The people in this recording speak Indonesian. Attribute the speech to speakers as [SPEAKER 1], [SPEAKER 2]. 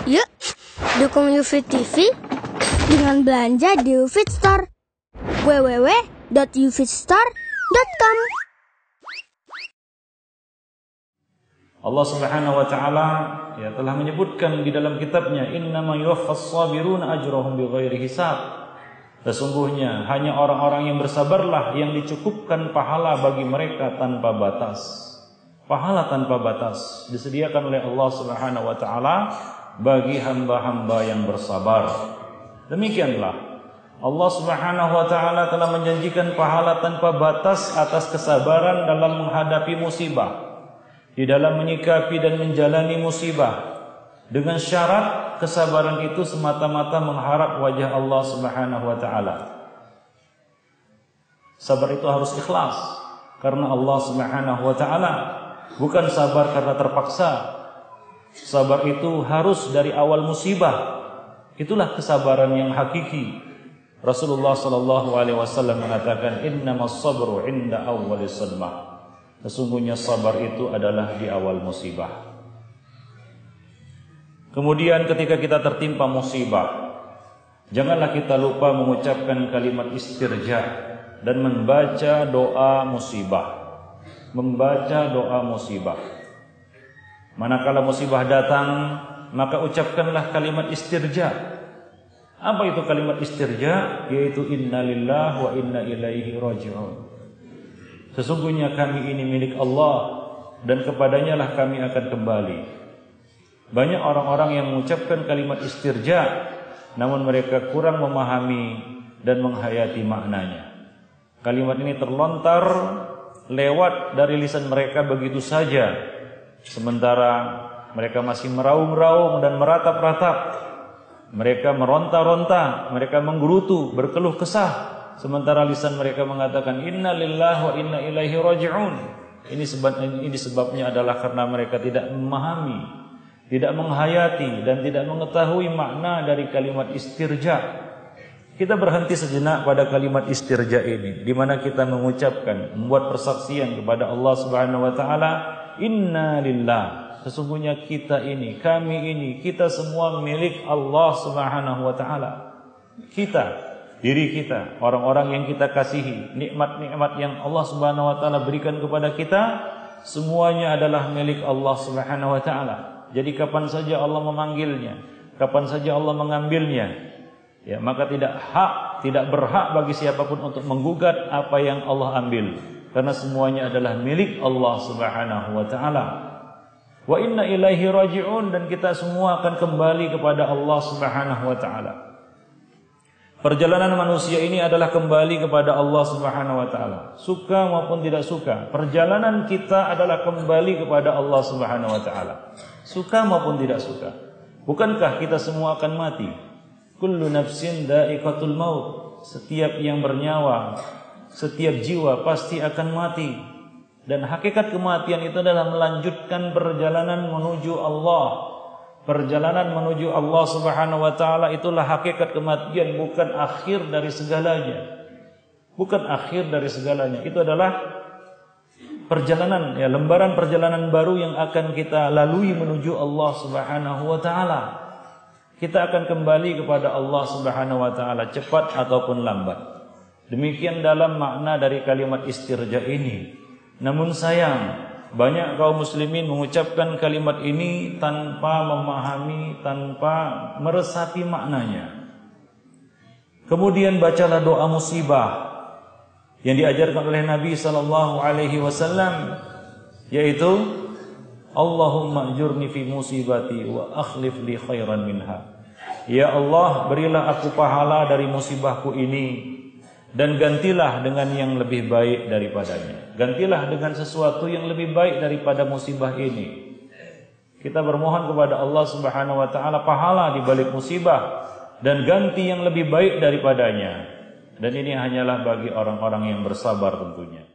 [SPEAKER 1] Yuk, dukung UFIT TV dengan belanja di UFIT Store. www.ufitstore.com.
[SPEAKER 2] Allah Subhanahu wa taala telah menyebutkan di dalam kitabnya, innama yuwaffas sabiruna ajrahum bighairi hisab. Sesungguhnya hanya orang-orang yang bersabarlah yang dicukupkan pahala bagi mereka tanpa batas. Pahala tanpa batas disediakan oleh Allah Subhanahu wa taala bagi hamba-hamba yang bersabar. Demikianlah Allah Subhanahu wa taala telah menjanjikan pahala tanpa batas atas kesabaran dalam menghadapi musibah, di dalam menyikapi dan menjalani musibah, dengan syarat kesabaran itu semata-mata mengharap wajah Allah Subhanahu wa taala. Sabar itu harus ikhlas karena Allah Subhanahu wa taala, bukan sabar karena terpaksa. Sabar itu harus dari awal musibah. Itulah kesabaran yang hakiki. Rasulullah sallallahu alaihi wasallam mengatakan, innamas sabru 'inda awwalis sadmah. Sesungguhnya sabar itu adalah di awal musibah. Kemudian ketika kita tertimpa musibah, janganlah kita lupa mengucapkan kalimat istirja dan membaca doa musibah. Membaca doa musibah. Manakala musibah datang, maka ucapkanlah kalimat istirja. Apa itu kalimat istirja? Yaitu innalillahi wa inna ilaihi raji'un. Sesungguhnya kami ini milik Allah dan kepadanya lah kami akan kembali. Banyak orang-orang yang mengucapkan kalimat istirja, namun mereka kurang memahami dan menghayati maknanya. Kalimat ini terlontar lewat dari lisan mereka begitu saja, sementara mereka masih meraung-raung dan meratap-ratap. Mereka meronta-ronta, mereka menggerutu, berkeluh kesah, sementara lisan mereka mengatakan inna lillahi wa inna ilaihi raji'un. Ini sebabnya adalah karena mereka tidak memahami, tidak menghayati dan tidak mengetahui makna dari kalimat istirja. Kita berhenti sejenak pada kalimat istirja ini, di mana kita mengucapkan, membuat persaksian kepada Allah Subhanahu wa taala, inna lillah. Sesungguhnya kita ini, kami ini, kita semua milik Allah Subhanahu wa taala. Kita, diri kita, orang-orang yang kita kasihi, nikmat-nikmat yang Allah Subhanahu wa taala berikan kepada kita, semuanya adalah milik Allah Subhanahu wa taala. Jadi kapan saja Allah memanggilnya, kapan saja Allah mengambilnya, maka tidak berhak bagi siapapun untuk menggugat apa yang Allah ambil, karena semuanya adalah milik Allah Subhanahu wa taala. Wa inna ilaihi raji'un, dan kita semua akan kembali kepada Allah Subhanahu wa taala. Perjalanan manusia ini adalah kembali kepada Allah Subhanahu wa taala. Suka maupun tidak suka, perjalanan kita adalah kembali kepada Allah Subhanahu wa taala. Suka maupun tidak suka. Bukankah kita semua akan mati? Kullu nafsin dha'iqatul maut. Setiap yang bernyawa, setiap jiwa pasti akan mati. Dan hakikat kematian itu adalah melanjutkan perjalanan menuju Allah. Perjalanan menuju Allah Subhanahu wa taala itulah hakikat kematian, bukan akhir dari segalanya. Bukan akhir dari segalanya. Itu adalah perjalanan, lembaran perjalanan baru yang akan kita lalui menuju Allah Subhanahu wa taala. Kita akan kembali kepada Allah Subhanahu wa taala cepat ataupun lambat. Demikian dalam makna dari kalimat istirja ini. Namun sayang, banyak kaum muslimin mengucapkan kalimat ini tanpa memahami, tanpa meresapi maknanya. Kemudian bacalah doa musibah yang diajarkan oleh Nabi sallallahu alaihi wasallam, yaitu Allahumma ajurni fi musibati wa akhlif li khairan minha. Ya Allah, berilah aku pahala dari musibahku ini dan gantilah dengan yang lebih baik daripadanya. Gantilah dengan sesuatu yang lebih baik daripada musibah ini. Kita bermohon kepada Allah Subhanahu wa taala pahala di balik musibah dan ganti yang lebih baik daripadanya. Dan ini hanyalah bagi orang-orang yang bersabar tentunya.